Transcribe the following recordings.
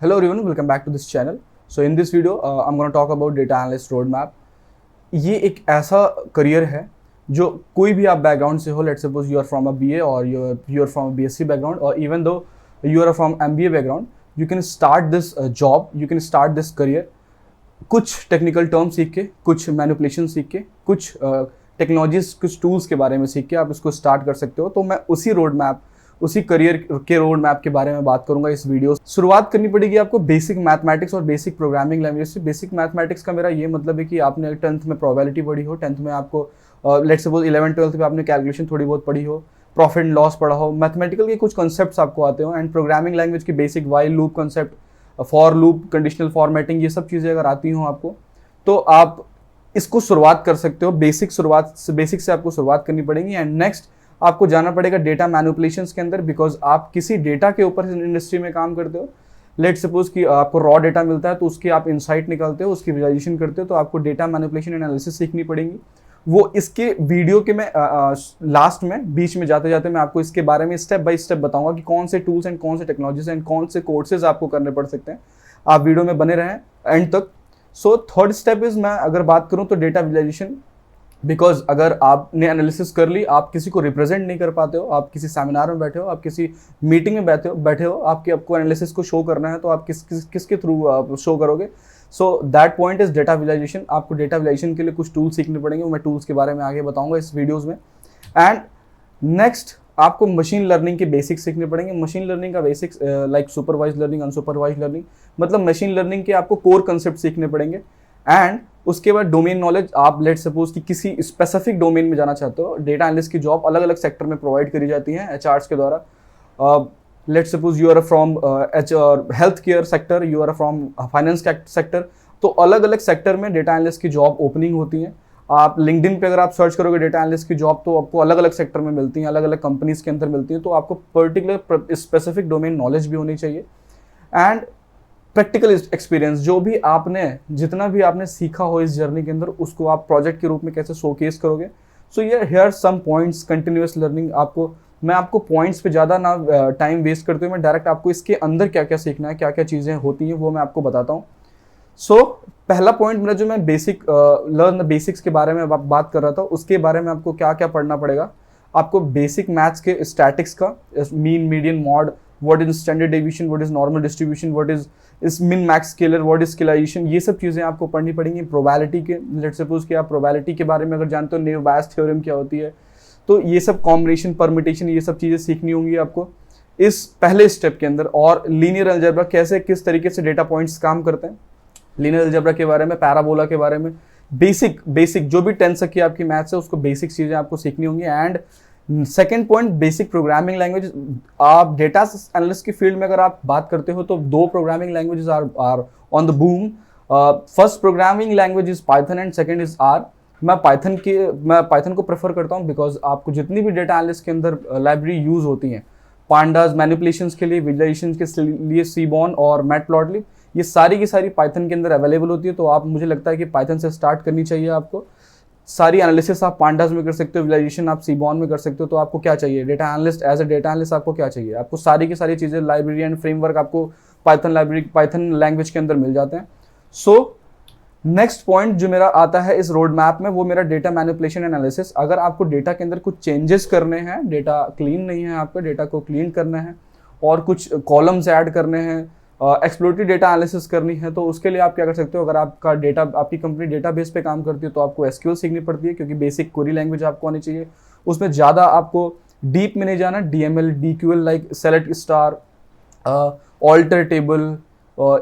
Hello everyone, welcome back to this channel. So in this video, I'm going to talk about data analyst roadmap. ये एक ऐसा career है जो कोई भी आप बैकग्राउंड से हो, let's suppose you are from a BA और you are from BSc background और even though you are from MBA background, you can start this job, you can start this career. कुछ टेक्निकल टर्म सीख के, कुछ manipulation सीख के, कुछ technologies, कुछ टूल्स के बारे में सीख के आप इसको स्टार्ट कर सकते हो. तो मैं उसी करियर के रोड मैप के बारे में बात करूंगा इस वीडियो. शुरुआत करनी पड़ेगी आपको बेसिक मैथमेटिक्स और बेसिक प्रोग्रामिंग लैंग्वेज से. बेसिक मैथमेटिक्स का मेरा ये मतलब है कि आपने 10th में प्रोबेबिलिटी पढ़ी हो, 10th में आपको लेट्स सपोज 11th-12th में आपने कैलकुलेशन थोड़ी बहुत पढ़ी हो, प्रॉफिट एंड लॉस पढ़ा हो, मैथमेटिकल के कुछ कॉन्सेप्ट्स आपको आते हो, एंड प्रोग्रामिंग लैंग्वेज की basic while loop concept, for loop, conditional formatting, ये सब चीज़ें अगर आती हो आपको तो आप इसको शुरुआत कर सकते हो. बेसिक से आपको शुरुआत करनी पड़ेगी. एंड नेक्स्ट आपको जाना पड़ेगा डेटा मैनिपुलेशंस के अंदर, बिकॉज आप किसी डेटा के ऊपर इंडस्ट्री में काम करते हो. लेट सपोज कि आपको रॉ डेटा मिलता है तो उसकी आप इंसाइट निकालते हो, उसकी विजुअलाइजेशन करते हो, तो आपको डेटा मैनिपुलेशन एनालिसिस सीखनी पड़ेगी. वो इसके वीडियो के मैं लास्ट में बीच में जाते जाते मैं आपको इसके बारे में स्टेप बाय स्टेप बताऊंगा कि कौन से टूल्स एंड कौन से टेक्नोलॉजीज एंड कौन से कोर्सेज आपको करने पड़ सकते हैं. आप वीडियो में बने रहें एंड तक. सो थर्ड स्टेप इज, मैं अगर बात करूं तो डेटा विजुअलाइजेशन. बिकॉज अगर आपने एनालिसिस कर ली, आप किसी को रिप्रेजेंट नहीं कर पाते हो, आप किसी सेमिनार में बैठे हो, आप किसी मीटिंग में बैठे हो, आपको एनालिसिस को शो करना है, तो आप किसके थ्रू शो करोगे. So that point is data visualization. आपको डेटा विजुअलाइजेशन के लिए कुछ टूल्स सीखने पड़ेंगे, मैं टूल्स के बारे में आगे बताऊंगा इस वीडियोज़ में. एंड नेक्स्ट आपको मशीन लर्निंग के बेसिक्स सीखने पड़ेंगे. मशीन लर्निंग का basics like supervise learning, unsupervise learning, मतलब मशीन लर्निंग के आपको कोर कंसेप्ट सीखने पड़ेंगे. एंड उसके बाद डोमेन नॉलेज. आप लेट सपोज कि किसी स्पेसिफिक डोमेन में जाना चाहते हो. डेटा एनालिस्ट की जॉब अलग अलग सेक्टर में प्रोवाइड करी जाती है एचआर्स के द्वारा. Let suppose you are from health care sector, you are from finance sector, तो अलग अलग सेक्टर में डेटा एनालिस्ट की जॉब ओपनिंग होती है. आप लिंक्डइन पे अगर आप सर्च करोगे डेटा एनालिस्ट की जॉब तो आपको अलग अलग सेक्टर में मिलती हैं, अलग अलग कंपनीज के अंदर मिलती हैं. तो आपको पर्टिकुलर स्पेसिफिक डोमेन नॉलेज भी होनी चाहिए. एंड प्रैक्टिकल एक्सपीरियंस, जो भी जितना भी आपने सीखा हो इस जर्नी के अंदर, उसको आप प्रोजेक्ट के रूप में कैसे शोकेस करोगे. सो ये here some points. Continuous learning, मैं आपको पॉइंट्स पे ज़्यादा ना टाइम वेस्ट करते हुए मैं डायरेक्ट आपको इसके अंदर क्या क्या सीखना है, क्या क्या चीज़ें होती हैं, वो मैं आपको बताता हूँ. सो पहला पॉइंट मेरा, जो मैं लर्न द बेसिक्स के बारे में बात कर रहा था, उसके बारे में आपको क्या क्या पढ़ना पड़ेगा. आपको बेसिक मैथ्स के स्टैटिक्स का, mean, median, mode, what is standard deviation, what is normal distribution, what is min max scaler, what is scalarization, ये सब चीज़ें आपको पढ़नी पड़ेंगी. प्रोबेबिलिटी के, लेट्स सपोज कि आप प्रोबेबिलिटी के बारे में अगर जानते हो, नेव बायस थ्योरम क्या होती है, तो ये सब कॉम्बिनेशन, परमिटेशन, ये सब चीज़ें सीखनी होंगी आपको इस पहले स्टेप के अंदर. और लीनियर अलजेब्रा, किस तरीके से डेटा पॉइंट्स काम करते हैं, लीनियर अलजेब्रा के बारे में, पैराबोला के बारे में, बेसिक जो भी 10th तक की आपकी मैथ्स है उसको बेसिक चीज़ें आपको सीखनी होंगी. And second point, basic programming language. आप डेटा एनालिस्ट की फील्ड में अगर आप बात करते हो तो 2 programming languages are on the boom. First programming language is Python and second is R. मैं पाइथन को प्रेफर करता हूँ, बिकॉज आपको जितनी भी डेटा एनालिस्ट के अंदर लाइब्रेरी यूज होती हैं, पांडास मैनिपुलेशंस के लिए, विजुअलाइजेशन के लिए सीबॉन और मैटप्लॉटलिब, ये सारी की सारी पाइथन के अंदर अवेलेबल होती है. तो आप, मुझे लगता है कि पाइथन से स्टार्ट करनी चाहिए आपको. सारी एनालिसिस आप पांडास में कर सकते हो, विजुअलाइजेशन आप सीबॉन में कर सकते हो. तो आपको क्या चाहिए data analyst, as a data analyst आपको क्या चाहिए, आपको सारी की सारी चीज़ें, लाइब्रेरी एंड फ्रेमवर्क आपको पाइथन लैंग्वेज के अंदर मिल जाते हैं. सो नेक्स्ट पॉइंट जो मेरा आता है इस रोड मैप में, वो मेरा डेटा मैनिपुलेशन एनालिसिस. अगर आपको डेटा के अंदर कुछ चेंजेस करने हैं, डेटा क्लीन नहीं है, आपको डेटा को क्लीन करना है और कुछ कॉलम्स ऐड करने हैं, एक्सप्लोरेटरी डेटा एनालिसिस करनी है, तो उसके लिए आप क्या कर सकते हो. अगर आपकी कंपनी डेटाबेस पे काम करती है तो आपको एसक्यूएल सीखनी पड़ती है, क्योंकि बेसिक क्वेरी लैंग्वेज आपको आनी चाहिए. उसमें ज़्यादा आपको डीप में नहीं जाना. DML, DQL like select star, alter table,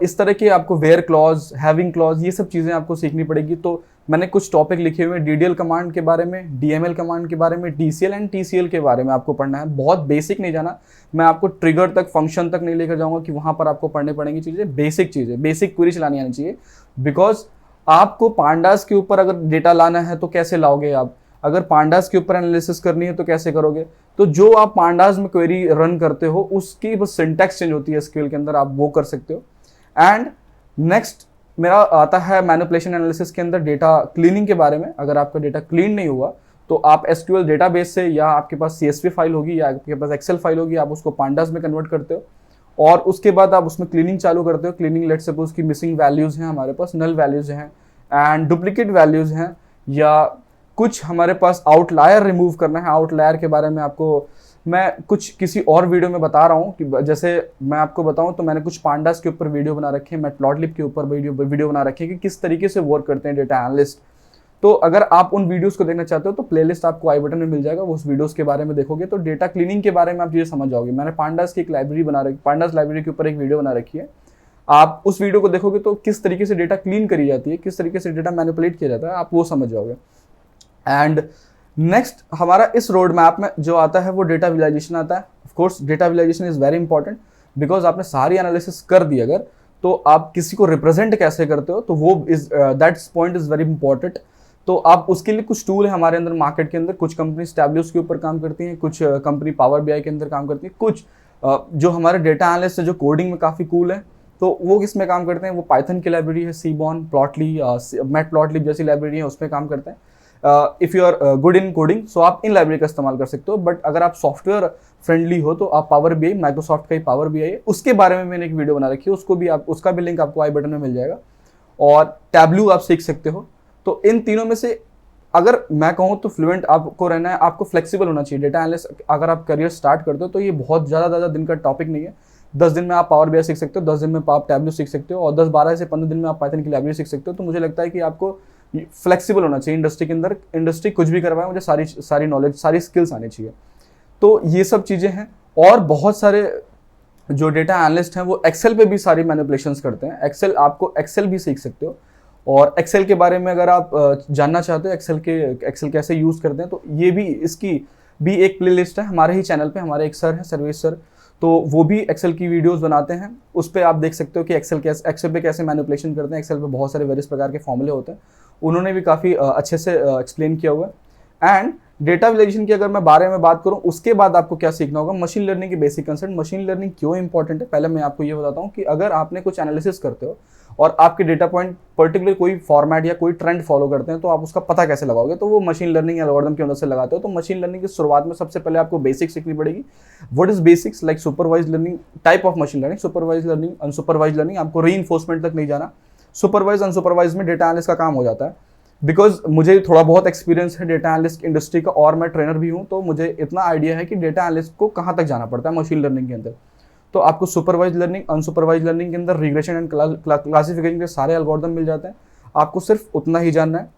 इस तरह के आपको वेयर क्लॉज, हैविंग क्लॉज, ये सब चीज़ें आपको सीखनी पड़ेगी. तो मैंने कुछ टॉपिक लिखे हुए हैं डीडीएल कमांड के बारे में, डीएमएल कमांड के बारे में, डीसीएल एंड टीसीएल के बारे में आपको पढ़ना है. बहुत बेसिक नहीं जाना, मैं आपको ट्रिगर तक, फंक्शन तक नहीं लेकर जाऊंगा कि वहाँ पर आपको पढ़ने पड़ेंगी चीज़ें. बेसिक क्वेरी चलानी आनी चाहिए. बिकॉज आपको पांडास के ऊपर अगर डेटा लाना है तो कैसे लाओगे आप, अगर पांडास के ऊपर एनालिसिस करनी है तो कैसे करोगे. तो जो आप पांडास में क्वेरी रन करते हो उसकी बस सिंटैक्स चेंज होती है एसक्यूएल के अंदर, आप वो कर सकते हो. एंड नेक्स्ट मेरा आता है मैनिपुलेशन एनालिसिस के अंदर डेटा क्लीनिंग के बारे में. अगर आपका डेटा क्लीन नहीं हुआ तो आप एसक्यूएल डेटाबेस से, या आपके पास सीएसवी फाइल होगी या आपके पास एक्सेल फाइल होगी, आप उसको पांडास में कन्वर्ट करते हो और उसके बाद आप उसमें क्लीनिंग चालू करते हो। क्लीनिंग लेट्स सपोज की मिसिंग वैल्यूज़ हैं हमारे पास, नल वैल्यूज़ हैं एंड डुप्लीकेट वैल्यूज़ हैं, या कुछ हमारे पास आउटलायर रिमूव करना है। आउटलायर के बारे में आपको मैं कुछ किसी और वीडियो में बता रहा हूँ कि जैसे मैं आपको बताऊँ तो मैंने कुछ पांडास के ऊपर वीडियो बना रखे हैं, मैटप्लॉटलिब के ऊपर वीडियो बना रखी है कि किस तरीके से वर्क करते हैं डेटा एनालिस्ट। तो अगर आप उन वीडियोस को देखना चाहते हो तो प्लेलिस्ट आपको आई बटन में मिल जाएगा, उस वीडियोस के बारे में देखोगे तो डेटा क्लीनिंग के बारे में आप चीज़ें समझ जाओगे। मैंने पांडास की एक लाइब्रेरी बना रखी, पांडास लाइब्रेरी के ऊपर एक वीडियो बना रखी है। आप उस वीडियो को देखोगे तो किस तरीके से डेटा क्लीन करी जाती है, किस तरीके से डेटा मैनिपुलेट किया जाता है, आप वो समझ जाओगे। एंड नेक्स्ट हमारा इस रोड मैप में जो आता है वो डेटा विजुअलाइजेशन आता है। Of course data visualization is very important because आपने सारी एनालिसिस कर दी अगर, तो आप किसी को रिप्रेजेंट कैसे करते हो तो वो is that point is very important. तो आप उसके लिए कुछ टूल है हमारे अंदर मार्केट के अंदर, कुछ कंपनी टैब्ल्यू के ऊपर काम करती हैं, कुछ कंपनी पावर बीआई के अंदर काम करती है, कुछ जो हमारे डेटा एनालिस्ट है जो कोडिंग में काफ़ी कूल है तो वो किस में काम करते हैं, वो पाइथन की लाइब्रेरी है, सीबॉन, प्लॉटली, मैटप्लॉटलिब जैसी लाइब्रेरी है उसमें काम करते हैं। If you are good in coding so आप इन लाइब्रेरी का इस्तेमाल कर सकते हो, बट अगर आप सॉफ्टवेयर फ्रेंडली हो तो आप पावर बीआई, माइक्रोसॉफ्ट का ही पावर बीआई है, उसके बारे में मैंने एक वीडियो बना रखी है, उसको भी आप, उसका भी लिंक आपको आई बटन में मिल जाएगा। और टैब्ल्यू आप सीख सकते हो। तो इन तीनों में से अगर मैं कहूँ तो फ्लुएंट आपको रहना है, आपको फ्लेक्सिबल होना चाहिए। डेटा एनालिस्ट अगर आप करियर स्टार्ट करते हो तो ये बहुत ज़्यादा दिन का टॉपिक नहीं है। 10 दिन में आप पावर बीआई सीख सकते हो, 10 दिन में आप टैब्ल्यू सीख सकते हो, और 10-12 से 15 दिन में आप पाइथन की लाइब्रेरी सीख सकते हो। तो मुझे लगता है कि आपको फ्लेक्सिबल होना चाहिए इंडस्ट्री के अंदर। इंडस्ट्री कुछ भी करवाए, मुझे सारी नॉलेज, सारी स्किल्स आनी चाहिए। तो ये सब चीज़ें हैं। और बहुत सारे जो डेटा एनालिस्ट हैं वो एक्सेल पे भी सारी मैनिपुलेशंस करते हैं। एक्सेल, आपको एक्सेल भी सीख सकते हो। और एक्सेल के बारे में अगर आप जानना चाहते हो एक्सेल कैसे यूज़ करते हैं तो ये भी, इसकी भी एक प्लेलिस्ट है हमारे ही चैनल पे। हमारे एक सर हैं, सर्वेश सर, तो वो भी एक्सेल की वीडियोस बनाते हैं। उस पर आप देख सकते हो कि एक्सेल पे कैसे मैनिपुलेशन करते हैं। एक्सेल पे बहुत सारे वेरियस प्रकार के फॉर्मूले होते हैं, उन्होंने भी काफ़ी अच्छे से एक्सप्लेन किया हुआ है। एंड डेटा विजुअलाइजेशन की अगर मैं बारे में बात करूं, उसके बाद आपको क्या सीखना होगा, मशीन लर्निंग की बेसिक कंसेप्ट। मशीन लर्निंग क्यों इंपॉर्टेंट है, पहले मैं आपको ये बताता हूं कि अगर आपने कुछ एनालिसिस करते हो और आपके डेटा पॉइंट पर्टिकुलर कोई फॉर्मेट या कोई ट्रेंड फॉलो करते हैं तो आप उसका पता कैसे लगाओगे, तो वो मशीन लर्निंग एल्गोरिथम की मदद से लगाते हो। तो मशीन लर्निंग की शुरुआत में सबसे पहले आपको बेसिक्स सीखनी पड़ेगी। What is basics, like supervise learning, type of machine learning, supervise learning, unsupervise learning. आपको रीइंफोर्समेंट तक नहीं जाना, सुपरवाइज अनसुपरवाइज में डेटा एनालिस्ट का काम हो जाता है। बिकॉज मुझे थोड़ा बहुत एक्सपीरियंस है डेटा एनालिस्ट इंडस्ट्री का और मैं ट्रेनर भी हूँ, तो मुझे इतना आइडिया है कि डेटा एनालिस्ट को कहाँ तक जाना पड़ता है मशीन लर्निंग के अंदर। तो आपको सुपरवाइज लर्निंग, अनसुपरवाइज लर्निंग के अंदर रिग्रेशन एंड क्लासिफिकेशन के सारे एल्गोरिथम मिल जाते हैं। आपको सिर्फ उतना ही जानना है।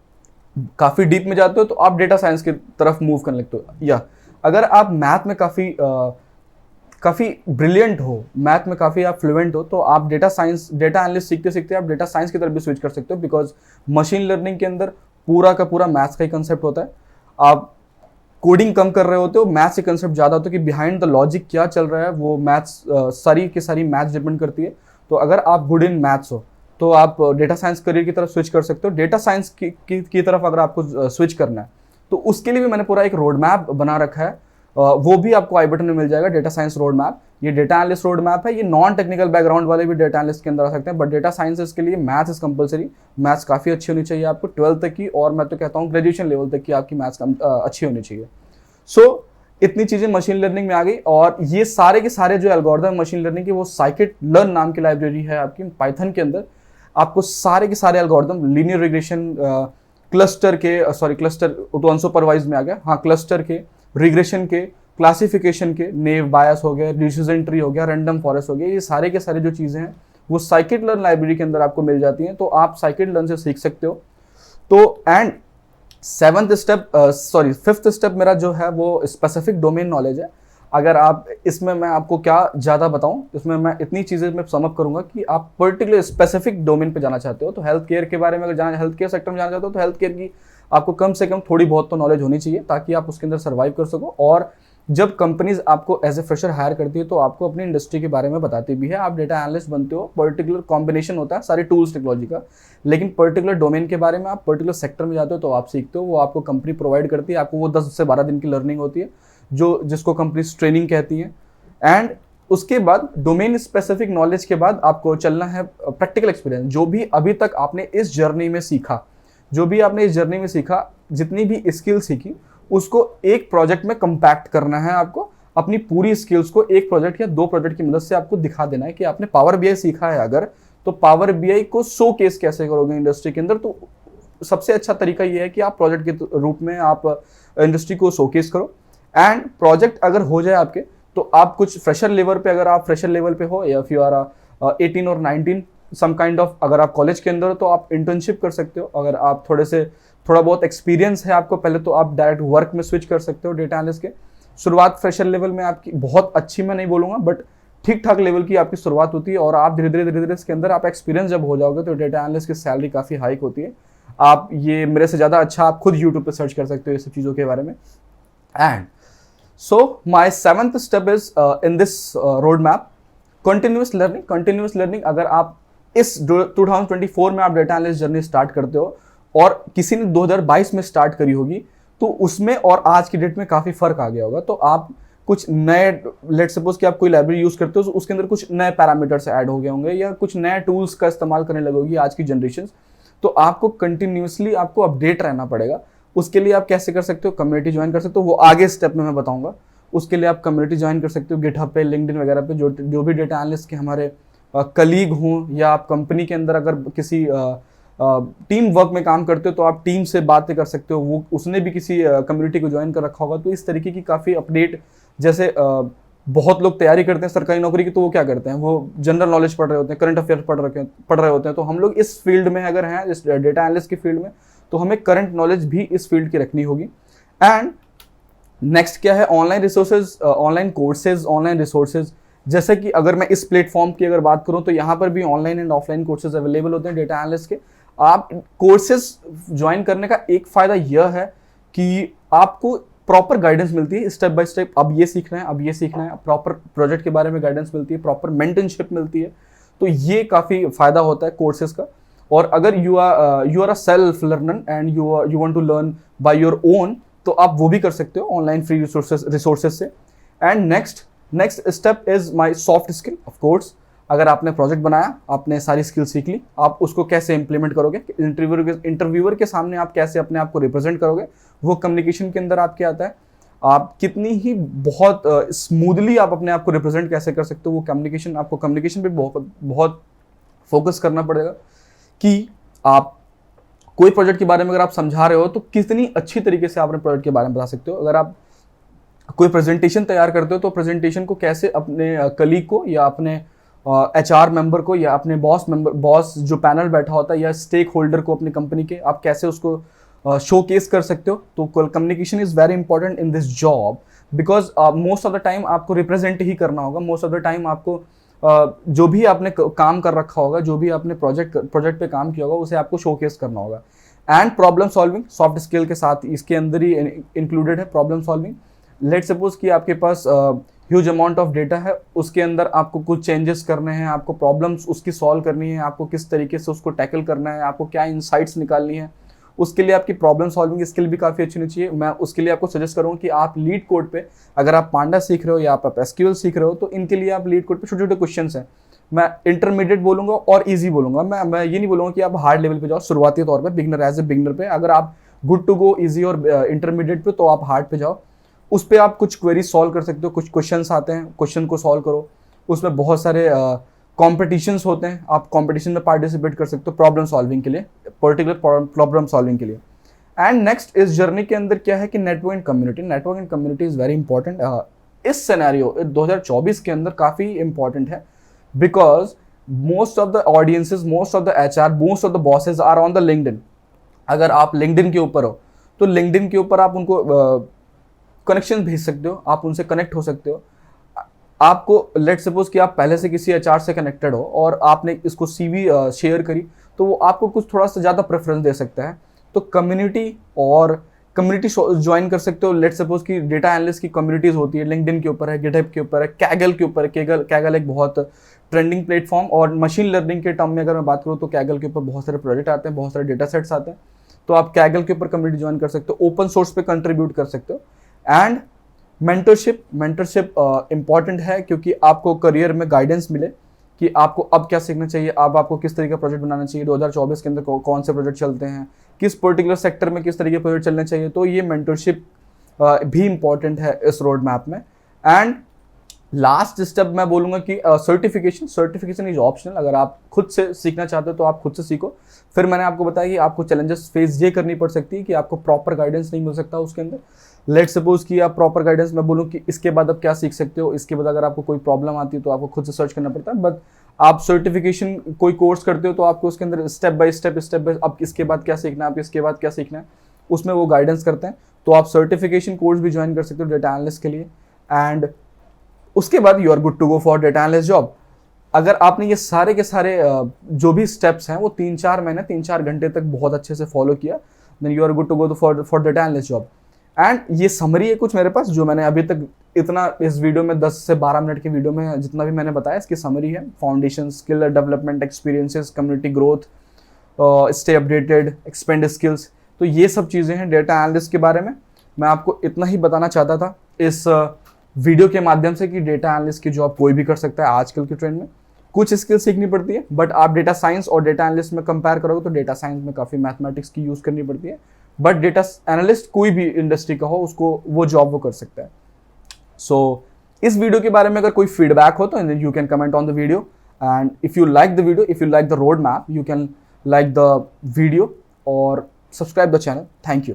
काफ़ी डीप में जाते हो तो आप डेटा साइंस की तरफ मूव करने लगते हो। या अगर आप मैथ में काफ़ी ब्रिलियंट हो, मैथ में काफ़ी आप फ्लुएंट हो, तो आप डेटा एनालिस्ट सीखते सीखते आप डेटा साइंस की तरफ भी स्विच कर सकते हो। बिकॉज मशीन लर्निंग के अंदर पूरा का पूरा मैथ्स का ही कंसेप्ट होता है। आप कोडिंग कम कर रहे होते हो, मैथ्स के कंसेप्ट ज़्यादा होते हैं कि बिहाइंड द लॉजिक क्या चल रहा है, वो मैथ्स सारी की सारी मैथ्स डिपेंड करती है। तो अगर आप गुड इन मैथ्स हो तो आप डेटा साइंस करियर की तरफ स्विच कर सकते हो। डेटा साइंस की तरफ अगर आपको स्विच करना है तो उसके लिए भी मैंने पूरा एक रोड मैप बना रखा है, वो भी आपको आई बटन में मिल जाएगा, डेटा साइंस रोड मैप। ये डेटा एनालिस्ट रोड मैप है। ये नॉन टेक्निकल बैकग्राउंड वाले भी डेटा एनालिस्ट के अंदर आ सकते हैं, बट डेटा साइंसेस के लिए मैथ्स इज कंपलसरी। मैथ्स काफ़ी अच्छी होनी चाहिए आपको, 12th तक की, और मैं तो कहता हूँ ग्रेजुएशन लेवल तक की आपकी मैथ्स अच्छी होनी चाहिए। सो इतनी चीज़ें मशीन लर्निंग में आ गई। और ये सारे के सारे जो एल्गोरिथम मशीन लर्निंग के, वो साइकिट लर्न नाम की लाइब्रेरी है आपकी पाइथन के अंदर। आपको सारे के सारे एल्गोरिथम, लीनियर रिग्रेशन, क्लस्टर तो अनसुपरवाइज में आ गया, हाँ, क्लस्टर के, रिग्रेशन के, क्लासिफिकेशन के, नेव बायस हो गया, डिसीजन ट्री हो गया, रैंडम फॉरेस्ट हो गया, ये सारे के सारे जो चीज़ें हैं वो साइकिट लर्न लाइब्रेरी के अंदर आपको मिल जाती हैं। तो आप साइकिट लर्न से सीख सकते हो। तो एंड फिफ्थ स्टेप मेरा जो है वो स्पेसिफिक डोमेन नॉलेज है। अगर आप इसमें, मैं आपको क्या ज़्यादा बताऊं, इसमें मैं इतनी चीज़ें मैं समअप करूंगा कि आप पर्टिकुलर स्पेसिफिक डोमेन पे जाना चाहते हो। तो हेल्थ केयर के बारे में अगर हेल्थ केयर सेक्टर में जाना चाहते हो तो हेल्थ केयर की आपको कम से कम थोड़ी बहुत तो नॉलेज होनी चाहिए ताकि आप उसके अंदर सर्वाइव कर सको। और जब कंपनीज आपको एज ए फ्रेशर हायर करती है तो आपको अपनी इंडस्ट्री के बारे में बताती भी है। आप डेटा एनालिस्ट बनते हो, पर्टिकुलर कॉम्बिनेशन होता है सारे टूल्स टेक्नोलॉजी का, लेकिन पर्टिकुलर डोमेन के बारे में आप पर्टिकुलर सेक्टर में जाते हो तो आप सीखते हो। वो आपको कंपनी प्रोवाइड करती है, आपको वो 10 से 12 दिन की लर्निंग होती है जिसको कंपनीज ट्रेनिंग कहती है। एंड उसके बाद डोमेन स्पेसिफिक नॉलेज के बाद आपको चलना है प्रैक्टिकल एक्सपीरियंस। जो भी अभी तक आपने इस जर्नी में सीखा, जितनी भी स्किल सीखी, उसको एक प्रोजेक्ट में कंपैक्ट करना है आपको। अपनी पूरी स्किल्स को एक प्रोजेक्ट या 2 प्रोजेक्ट की मदद से आपको दिखा देना है कि आपने पावर बीआई सीखा है अगर, तो पावर बीआई को शो केस कैसे करोगे इंडस्ट्री के अंदर। तो सबसे अच्छा तरीका ये है कि आप प्रोजेक्ट के रूप में आप इंडस्ट्री को शोकेस करो। एंड प्रोजेक्ट अगर हो जाए आपके, तो आप कुछ फ्रेशर लेवल पे, अगर आप फ्रेशर लेवल पे हो या फिर आर 18 और 19 सम काइंड ऑफ, अगर आप कॉलेज के अंदर हो तो आप इंटर्नशिप कर सकते हो। अगर आप थोड़ा बहुत एक्सपीरियंस है आपको पहले, तो आप डायरेक्ट वर्क में स्विच कर सकते हो डेटा एनालिस्ट के। शुरुआत फ्रेशर लेवल में आपकी बहुत अच्छी मैं नहीं बोलूँगा, बट ठीक ठाक लेवल की आपकी शुरुआत होती है, और आप धीरे धीरे इसके अंदर आप एक्सपीरियंस जब हो जाओगे तो डेटा एनालिस्ट की सैलरी काफ़ी हाइक होती है। आप ये मेरे से ज़्यादा अच्छा आप खुद यूट्यूब पे सर्च कर सकते हो ये सब चीज़ों के बारे में। And so my 7th step is in this road map, continuous learning. Continuous learning, अगर आप इस 2024 में आप डेटा एनालिस्ट जर्नी स्टार्ट करते हो और किसी ने 2022 में स्टार्ट करी होगी, तो उसमें और आज की डेट में काफ़ी फर्क आ गया होगा। तो आप कुछ नए, लेट सपोज कि आप कोई लाइब्रेरी यूज़ करते हो तो उसके अंदर कुछ नए पैरामीटर्स ऐड हो गए होंगे या कुछ नए टूल्स का इस्तेमाल करने लगोगी आज की जनरेशन। तो आपको कंटिन्यूसली आपको अपडेट रहना पड़ेगा। उसके लिए आप कैसे कर सकते हो, कम्युनिटी ज्वाइन कर सकते हो, वो आगे स्टेप में मैं बताऊंगा। उसके लिए आप कम्युनिटी ज्वाइन कर सकते हो गिटहब पे, लिंक्डइन वगैरह पे, जो भी डेटा एनालिस्ट के हमारे कलीग हों, या आप कंपनी के अंदर अगर किसी टीम वर्क में काम करते हो तो आप टीम से बातें कर सकते हो, वो उसने भी किसी कम्युनिटी को ज्वाइन कर रखा होगा। तो इस तरीके की काफ़ी अपडेट, जैसे बहुत लोग तैयारी करते हैं सरकारी नौकरी की, तो वो क्या करते हैं, वो जनरल नॉलेज पढ़ रहे होते हैं, करंट अफेयर पढ़ रहे होते हैं। तो हम लोग इस फील्ड में अगर हैं, इस डेटा एनालिस्ट की फील्ड में, तो हमें करंट नॉलेज भी इस फील्ड की रखनी होगी। एंड नेक्स्ट क्या है, online resources, online courses, online resources. जैसे कि अगर मैं इस प्लेटफॉर्म की अगर बात करूं तो यहाँ पर भी online and offline courses available होते हैं डेटा एनालिस्ट के। आप कोर्सेज ज्वाइन करने का एक फ़ायदा यह है कि आपको प्रॉपर गाइडेंस मिलती है स्टेप बाय स्टेप। अब ये सीखना है, अब ये सीखना है, प्रॉपर प्रोजेक्ट के बारे में गाइडेंस मिलती है, प्रॉपर मेंटरशिप मिलती है। तो ये काफ़ी फ़ायदा होता है कोर्सेज का। और अगर you are a self learner and you want to learn by your own, तो आप वो भी कर सकते हो ऑनलाइन फ्री रिसोर्सेज से। And next step is my soft skill. Of course, अगर आपने प्रोजेक्ट बनाया, आपने सारी स्किल सीख ली, आप उसको कैसे इंप्लीमेंट करोगे, इंटरव्यूअर के सामने आप कैसे अपने आप को रिप्रेजेंट करोगे, वो कम्युनिकेशन के अंदर आपके आता है। आप कितनी ही बहुत स्मूथली आप अपने आप को रिप्रेजेंट कैसे कर सकते हो, वो कम्युनिकेशन, आपको कम्युनिकेशन पे बहुत फोकस करना पड़ेगा कि आप कोई प्रोजेक्ट के बारे में अगर आप समझा रहे हो तो कितनी अच्छी तरीके से आप अपने प्रोजेक्ट के बारे में बता सकते हो। अगर आप कोई प्रेजेंटेशन तैयार करते हो तो प्रेजेंटेशन को कैसे अपने कलीग को या अपने HR मेंबर को या अपने बॉस जो पैनल बैठा होता है या स्टेक होल्डर को अपनी कंपनी के, आप कैसे उसको शोकेस कर सकते हो। तो communication is very important in this job, because most of the time आपको रिप्रेजेंट ही करना होगा। मोस्ट ऑफ द टाइम आपको जो भी आपने काम कर रखा होगा, जो भी आपने प्रोजेक्ट पे काम किया होगा, उसे आपको शोकेस करना होगा। And problem solving, soft skill के साथ इसके अंदर ही इंक्लूडेड है प्रॉब्लम सॉल्विंग। लेट सपोज कि आपके पास ह्यूज अमाउंट ऑफ डेटा है, उसके अंदर आपको कुछ चेंजेस करने हैं, आपको प्रॉब्लम्स उसकी सॉल्व करनी है, आपको किस तरीके से उसको टैकल करना है, आपको क्या इनसाइट्स निकालनी है, उसके लिए आपकी प्रॉब्लम सॉल्विंग स्किल भी काफ़ी अच्छी होनी चाहिए। मैं उसके लिए आपको सजेस्ट करूँगा कि आप लीड कोड पे, अगर आप पांडा सीख रहे हो या आप एसक्यूएल सीख रहे हो, तो इनके लिए आप लीड कोड पे छोटे छोटे क्वेश्चन हैं, मैं इंटरमीडिएट बोलूँगा और ईजी बोलूँगा। मैं ये नहीं बोलूँगा कि आप हार्ड लेवल पे जाओ शुरुआती तौर पे, बिगनर एज ए बिगनर पे। अगर आप गुड टू गो ईजी और इंटरमीडिएट पे, तो आप हार्ड पे जाओ। उस पर आप कुछ क्वेरी सॉल्व कर सकते हो, कुछ क्वेश्चंस आते हैं, क्वेश्चन को सॉल्व करो। उसमें बहुत सारे कॉम्पिटिशन्स होते हैं, आप कॉम्पिटिशन में पार्टिसिपेट कर सकते हो प्रॉब्लम सॉल्विंग के लिए, पर्टिकुलर प्रॉब्लम सॉल्विंग के लिए। एंड नेक्स्ट इस जर्नी के अंदर क्या है कि network and community is very important. इस सिनेरियो 2024 के अंदर काफ़ी इंपॉर्टेंट है, because most of the audiences, most of the HR, most of the bosses are on the LinkedIn. अगर आप लिंक्डइन के ऊपर हो तो लिंक्डइन के ऊपर आप उनको कनेक्शन भेज सकते हो, आप उनसे कनेक्ट हो सकते हो। आपको लेट सपोज कि आप पहले से किसी HR से कनेक्टेड हो और आपने इसको CV शेयर करी, तो वो आपको कुछ थोड़ा सा ज़्यादा प्रेफरेंस दे सकता है। तो कम्युनिटी ज्वाइन कर सकते हो। लेट सपोज कि डेटा एनालिस्ट की कम्युनिटीज़ होती है, लिंक्डइन के ऊपर है, गिटहब के ऊपर है, कैगल के ऊपर है। कैगल एक बहुत ट्रेंडिंग प्लेटफॉर्म, और मशीन लर्निंग के टर्म में अगर मैं बात करूँ तो कैगल के ऊपर बहुत सारे प्रोजेक्ट आते हैं, बहुत सारे डेटा सेट्स आते हैं। तो आप कैगल के ऊपर कम्युनिटी ज्वाइन कर सकते हो, ओपन सोर्स पे कंट्रीब्यूट कर सकते हो। एंड मेंटरशिप इंपॉर्टेंट है, क्योंकि आपको करियर में गाइडेंस मिले कि आपको अब क्या सीखना चाहिए, अब आपको किस तरीके का प्रोजेक्ट बनाना चाहिए, 2024 के अंदर कौन से प्रोजेक्ट चलते हैं, किस पर्टिकुलर सेक्टर में किस तरीके के प्रोजेक्ट चलने चाहिए। तो ये मेंटरशिप भी इंपॉर्टेंट है इस रोड मैप में। एंड लास्ट स्टेप मैं बोलूँगा कि सर्टिफिकेशन इज ऑप्शनल। अगर आप खुद से सीखना चाहते हो तो आप खुद से सीखो। फिर मैंने आपको बताया कि आपको चैलेंजेस फेस ये करनी पड़ सकती है कि आपको प्रॉपर गाइडेंस नहीं मिल सकता उसके अंदर। लेट सपोज कि आप प्रॉपर गाइडेंस, मैं बोलूँ कि इसके बाद आप क्या सीख सकते हो, इसके बाद अगर आपको कोई प्रॉब्लम आती है तो आपको खुद से सर्च करना पड़ता है। बट आप सर्टिफिकेशन कोई कोर्स करते हो तो आपको उसके अंदर स्टेप बाय स्टेप अब इसके बाद क्या सीखना है, आप इसके बाद क्या सीखना है, उसमें वो गाइडेंस करते हैं। तो आप सर्टिफिकेशन कोर्स भी ज्वाइन कर सकते हो डेटा एनालिस्ट के लिए। एंड उसके बाद you are good to go for data analyst job. अगर आपने ये सारे के सारे जो भी स्टेप्स हैं वो 3-4 महीने 3-4 घंटे तक बहुत अच्छे से फॉलो किया, then you are good to go for data analyst job. And ये समरी है कुछ मेरे पास जो मैंने अभी तक इतना इस वीडियो में 10 से 12 मिनट की वीडियो में जितना भी मैंने बताया इसकी समरी है। Foundation, skill development, experiences, community growth, stay updated, expand skills. तो ये सब चीज़ें हैं डेटा एनालिस्ट के बारे में। मैं आपको इतना ही बताना चाहता था इस वीडियो के माध्यम से कि डेटा एनालिस्ट की जॉब कोई भी कर सकता है आजकल के ट्रेंड में। कुछ स्किल सीखनी पड़ती है, बट आप डेटा साइंस और डेटा एनालिस्ट में कंपेयर करोगे तो डेटा साइंस में काफ़ी मैथमेटिक्स की यूज़ करनी पड़ती है। बट डेटा एनालिस्ट कोई भी इंडस्ट्री का हो उसको वो जॉब वो कर सकता है। सो इस वीडियो के बारे में अगर कोई फीडबैक हो तो you can comment on the video. And if you like the video, if you like the road map, you can like the video और subscribe the channel. Thank you.